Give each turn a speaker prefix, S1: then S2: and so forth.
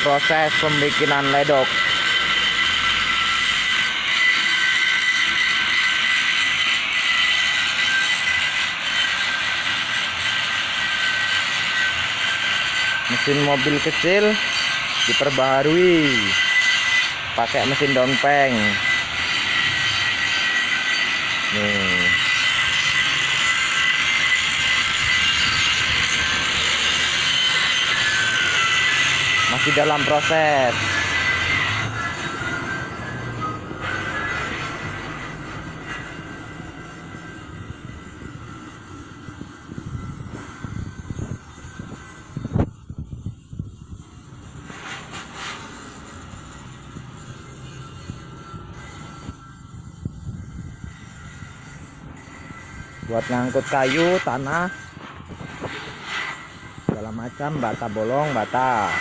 S1: proses pembikinan ledok. Mesin mobil kecil diperbaharui pakai mesin dompeng. Nih. Masih dalam proses. Buat ngangkut kayu, tanah, segala macam, bata bolong, bata.